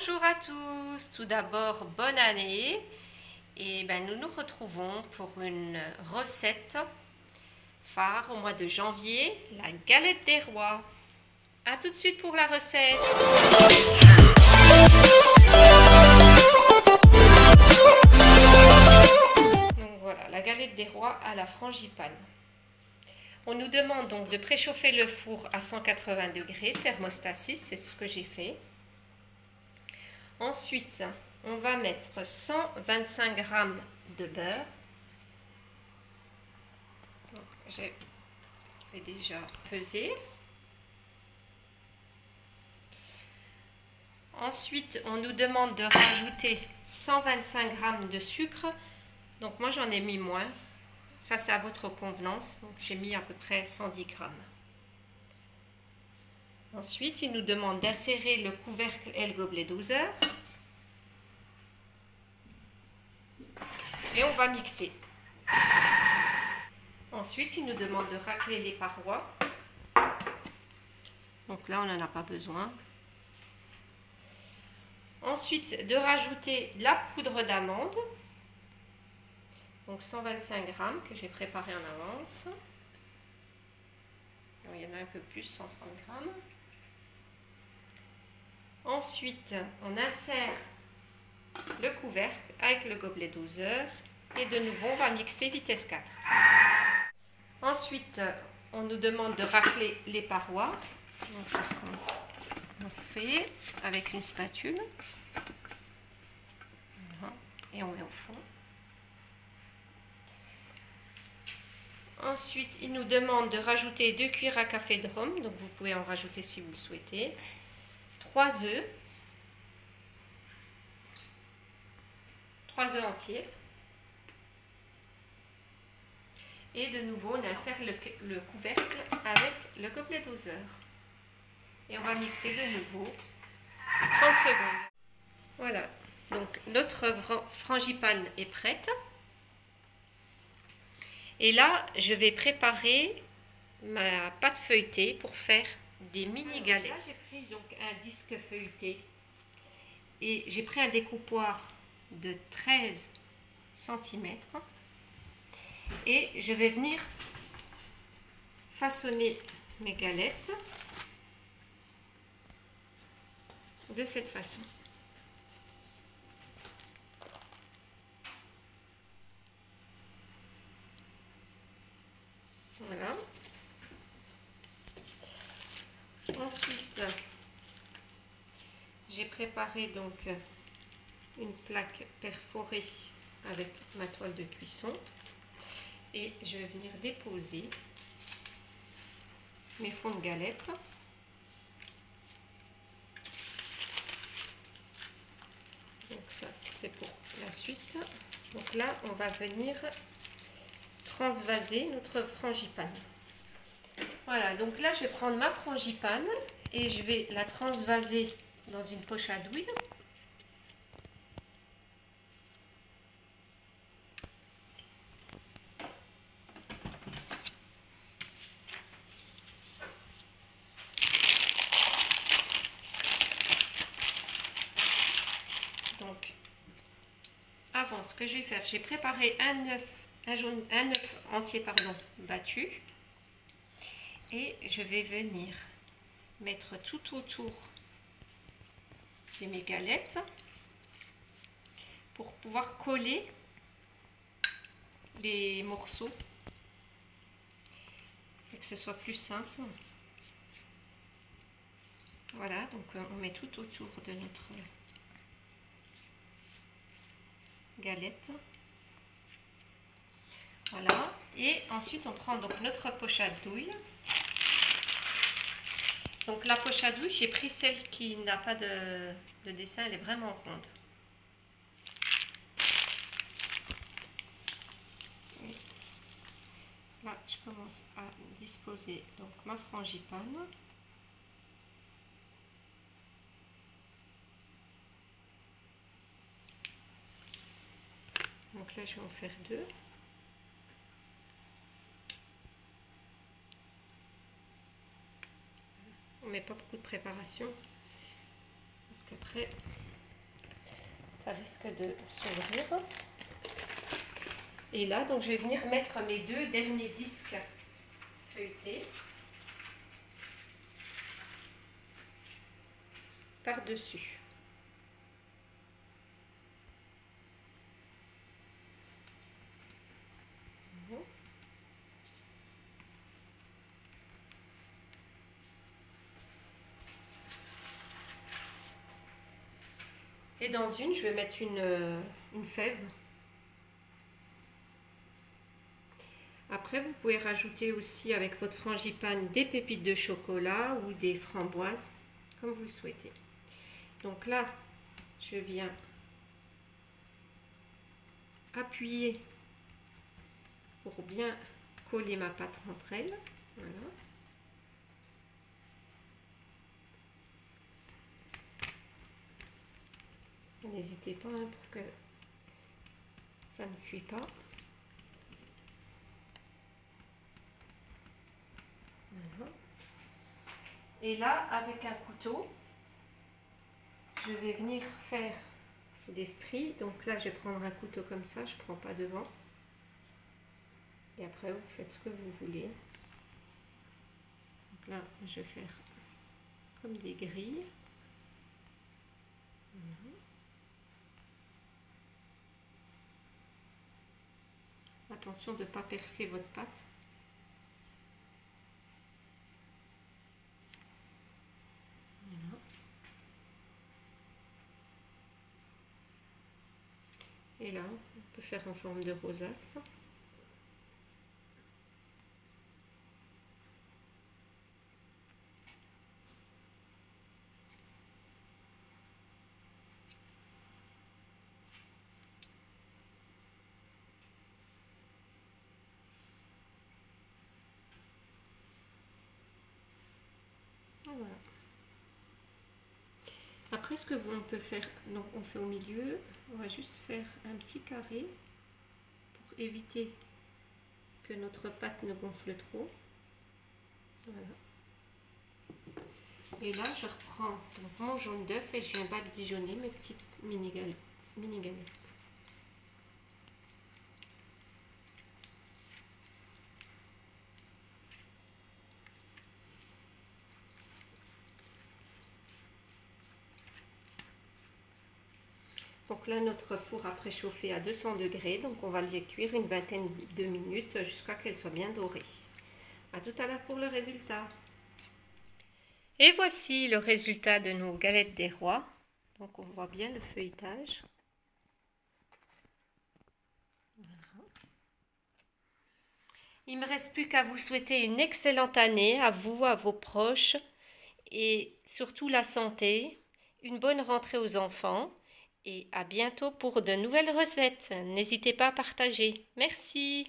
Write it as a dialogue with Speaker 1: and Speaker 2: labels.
Speaker 1: Bonjour à tous, tout d'abord bonne année et nous nous retrouvons pour une recette phare au mois de janvier, la galette des rois. A tout de suite pour la recette. Donc voilà, la galette des rois à la frangipane. On nous demande donc de préchauffer le four à 180 degrés, thermostat 6, c'est ce que j'ai fait. Ensuite, on va mettre 125 g de beurre. Je vais déjà peser. Ensuite, on nous demande de rajouter 125 g de sucre. Donc moi, j'en ai mis moins. Ça, c'est à votre convenance. Donc j'ai mis à peu près 110 g. Ensuite, il nous demande d'insérer le couvercle et le gobelet doseur. Et on va mixer. Ensuite, il nous demande de racler les parois. Donc là, on n'en a pas besoin. Ensuite, de rajouter la poudre d'amande. Donc 125 g que j'ai préparé en avance. Donc, il y en a un peu plus, 130 g. Ensuite, on insère le couvercle avec le gobelet doseur et de nouveau, on va mixer vitesse 4. Ensuite, on nous demande de racler les parois. Donc, c'est ce qu'on fait avec une spatule. Voilà. Et on met au fond. Ensuite, il nous demande de rajouter 2 cuillères à café de rhum. Donc, vous pouvez en rajouter si vous le souhaitez. 3 œufs. 3 œufs entiers. Et de nouveau, on insère le couvercle avec le gobelet doseur. Et on va mixer de nouveau 30 secondes. Voilà, donc notre frangipane est prête. Et là, je vais préparer ma pâte feuilletée pour faire des mini galettes. Là, j'ai pris donc un disque feuilleté et j'ai pris un découpoir de 13 cm. Et je vais venir façonner mes galettes de cette façon. Voilà. Ensuite, j'ai préparé donc une plaque perforée avec ma toile de cuisson. Et je vais venir déposer mes fonds de galettes. Donc ça, c'est pour la suite. Donc là, on va venir transvaser notre frangipane. Voilà, donc là, je vais prendre ma frangipane et je vais la transvaser dans une poche à douille. Donc, avant, ce que je vais faire, j'ai préparé un œuf entier battu. Et je vais venir mettre tout autour de mes galettes pour pouvoir coller les morceaux et que ce soit plus simple. Voilà, donc on met tout autour de notre galette. Voilà, et ensuite on prend donc notre poche à douille. Donc la poche à douille, j'ai pris celle qui n'a pas de dessin, elle est vraiment ronde. Et là, je commence à disposer donc ma frangipane. Donc là, je vais en faire 2. On met pas beaucoup de préparation parce qu'après Ça risque de s'ouvrir. Et là, donc, je vais venir mettre mes 2 derniers disques feuilletés par-dessus. Et dans une, je vais mettre une fève. Après, vous pouvez rajouter aussi avec votre frangipane des pépites de chocolat ou des framboises, comme vous le souhaitez. Donc là, je viens appuyer pour bien coller ma pâte entre elles. Voilà. N'hésitez pas pour que ça ne fuit pas. Voilà. Et là, avec un couteau, je vais venir faire des stries. Donc là, je vais prendre un couteau comme ça, je ne prends pas devant. Et après, vous faites ce que vous voulez. Donc là, je vais faire comme des grilles. Attention de ne pas percer votre pâte. Voilà. Et là, on peut faire en forme de rosace. Voilà. Après, ce que on peut faire, donc on fait au milieu, on va juste faire un petit carré pour éviter que notre pâte ne gonfle trop. Voilà. Et là, je reprends donc mon jaune d'œuf et je viens badigeonner mes petites mini galettes. Donc là, notre four a préchauffé à 200 degrés, donc on va les cuire une vingtaine de minutes jusqu'à qu'elles soient bien dorées. A tout à l'heure pour le résultat. Et voici le résultat de nos galettes des rois. Donc on voit bien le feuilletage. Voilà. Il ne me reste plus qu'à vous souhaiter une excellente année, à vous, à vos proches, et surtout la santé, une bonne rentrée aux enfants. Et à bientôt pour de nouvelles recettes. N'hésitez pas à partager. Merci.